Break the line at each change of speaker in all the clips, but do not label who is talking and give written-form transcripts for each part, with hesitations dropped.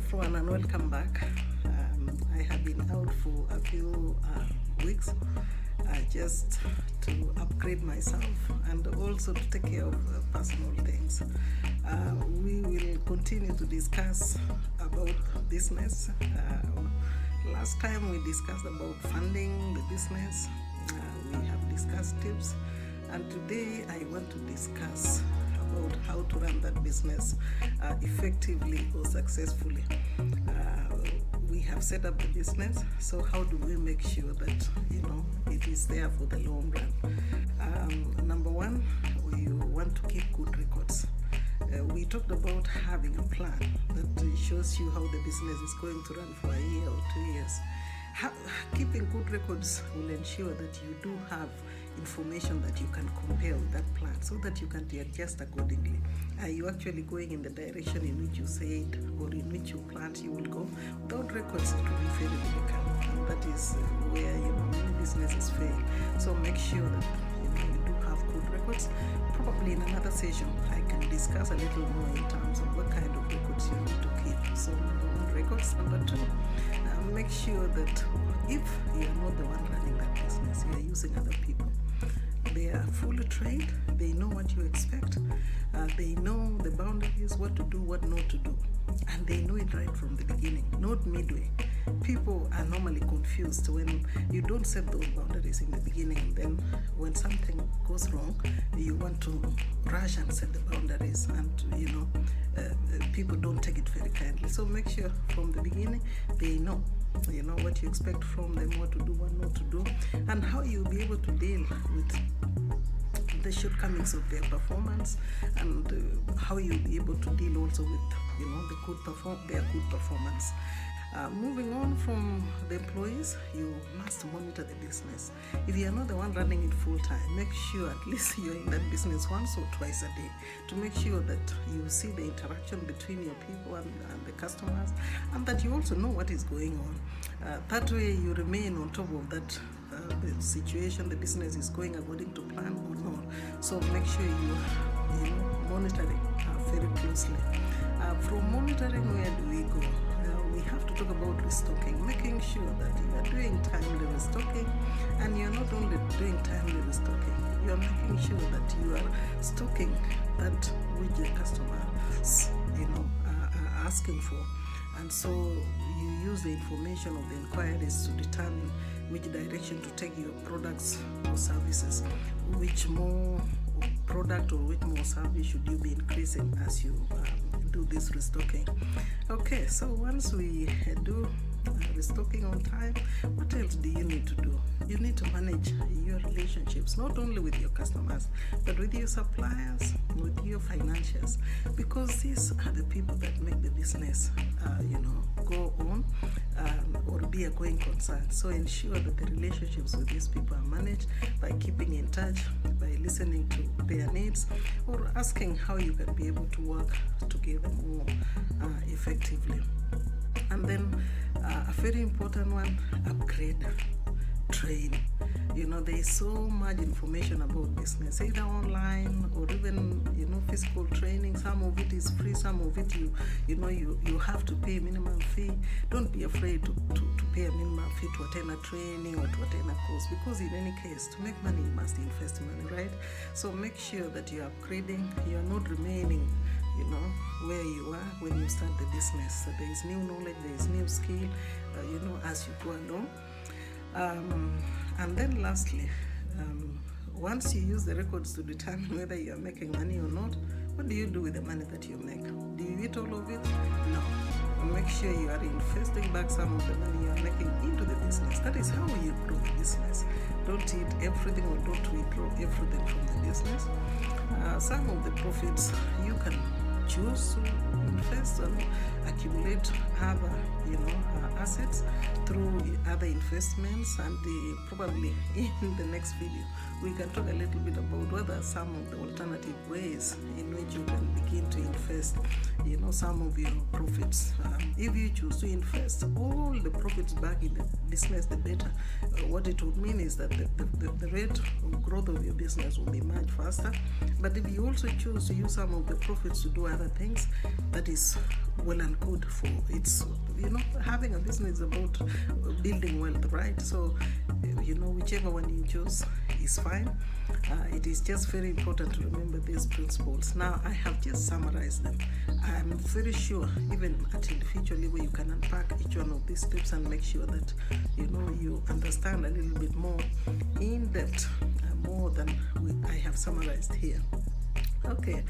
everyone, and welcome back. I have been out for a few weeks just to upgrade myself and also to take care of personal things. We will continue to discuss about business. Last time we discussed about funding the business. We have discussed tips, and today I want to discuss about how to run that business effectively or successfully. We have set up the business, so how do we make sure that it is there for the long run? Number one, we want to keep good records. We talked about having a plan that shows you how the business is going to run for a year or 2 years. Keeping good records will ensure that you do have information that you can compare with that plan so that you can adjust accordingly. Are you actually going in the direction in which you said or in which you planned you will go? Without records, it will be very difficult, and that is where many businesses fail. So make sure that you do have good records. Probably in another session I can discuss a little more in terms of what kind of records you need to keep. So number one, records. Number two, make sure that if you are not the one running that business, you are using other people. They are fully trained, they know what you expect, they know the boundaries, what to do, what not to do, and they know it right from the beginning, not midway. People are normally confused when you don't set those boundaries in the beginning, and then when something goes wrong, you want to rush and set the boundaries, and people don't take it very kindly. So make sure from the beginning they know what you expect from them, what to do, what not to do, and how you'll be able to deal with the shortcomings of their performance, and how you'll be able to deal also with their good performance. Moving on from the employees, you must monitor the business. If you are not the one running it full time, make sure at least you're in that business once or twice a day to make sure that you see the interaction between your people and the customers, and that you also know what is going on. That way you remain on top of that the situation, the business is going according to plan or not. So make sure you monitoring very closely. From monitoring, where do we go? We have to talk about restocking, making sure that you are doing timely restocking, and you're not only doing timely restocking, you are making sure that you are stocking that which the customers are asking for. And so you use the information of the inquiries to determine which direction to take your products or services, which more product or which more service should you be increasing as you do this restocking. Okay, so once we do restocking on time, what else do you need to do? You need to manage your relationships, not only with your customers, but with your suppliers, with your financials, because these are the people that make the business go on or be a going concern. So ensure that the relationships with these people are managed by keeping in touch, by listening to their needs, or asking how you can be able to work together more effectively. And then a very important one, upgrade, train. There is so much information about business, either online or even physical training. Some of it is free, some of it you have to pay minimum fee. Don't be afraid to pay a minimum fee to attend a training or to attend a course, because in any case, to make money you must invest money, right? So make sure that you're upgrading, you're not remaining where you are when you start the business. So there is new knowledge, there is new skill, as you go along. And then lastly, once you use the records to determine whether you are making money or not, what do you do with the money that you make? Do you eat all of it? No. Make sure you are investing back some of the money you are making into the business. That is how you grow the business. Don't eat everything or don't withdraw everything from the business. Some of the profits you can choose to invest and accumulate other assets through other investments, and probably in the next video we can talk a little bit about what are some of the alternative ways in which you can begin to invest some of your profits. If you choose to invest all the profits back in the business, the better. What it would mean is that the rate of growth of your business will be much faster. But if you also choose to use some of the profits to do other other things, that is well and good. For it's, having a business is about building wealth, right? So whichever one you choose is fine. It is just very important to remember these principles. Now I have just summarized them. I'm very sure even at individual level you can unpack each one of these tips and make sure that you understand a little bit more in depth, more than I have summarized here. Okay,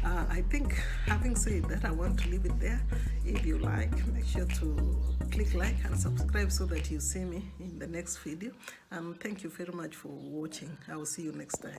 I think having said that, I want to leave it there. If you like, make sure to click like and subscribe so that you see me in the next video. And thank you very much for watching. I will see you next time.